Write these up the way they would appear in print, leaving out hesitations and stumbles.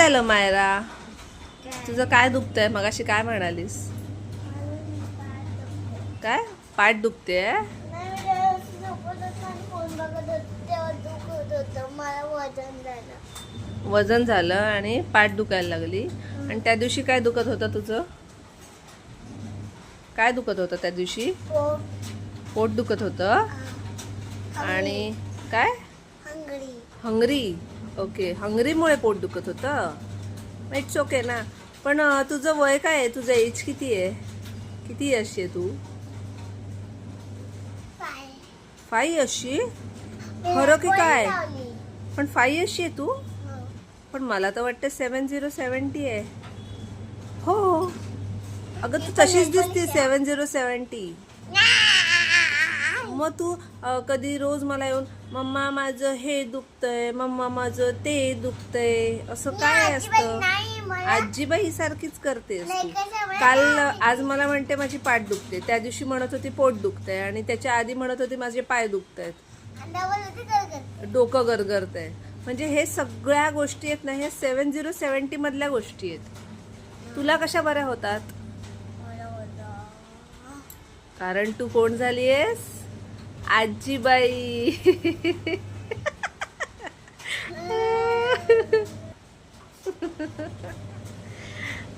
झालं मायरा? तुझं काय दुखतंय? मगाशी काय म्हणालीस? काय पाठ दुखते? वजन झालं आणि पाठ दुखायला लागली. आणि त्या दिवशी काय दुखत होतं तुझं? काय दुखत होतं त्या दिवशी? पोट दुखत होतं. आणि काय? हंगरी. ओके, हंगरीमुळे पोट दुखत होतं. इट्स ओके ना. पण तुझं वय काय आहे? तुझं एज किती आहे? किती अशी आहे तू? 5 अशी? खरं की काय? पण 5 अशी आहे तू? पण मला तर वाटतं 7070 आहे. हो अगं तू तशीच दिसते 7070. मग तू कधी रोज मला येऊन मम्मा माझं हे दुखतंय, मम्मा माझं ते दुखतंय असं काय असतं? आजीबाई सारखीच करतेस तू. काल आज मला म्हणते माझी पाठ दुखते, त्या दिवशी म्हणत होती पोट दुखतंय आणि त्याच्या आधी म्हणत होती माझे पाय दुखतायत, डोकं गरगरतंय. म्हणजे हे सगळ्या गोष्टी आहेत ना, हे 7070 मधल्या गोष्टी आहेत. तुला कशा बऱ्या होतात? कारण तू कोण झालीयस? आजीबाई.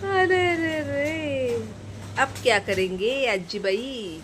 अरे रे रे, अब क्या करेंगे आजीबाई?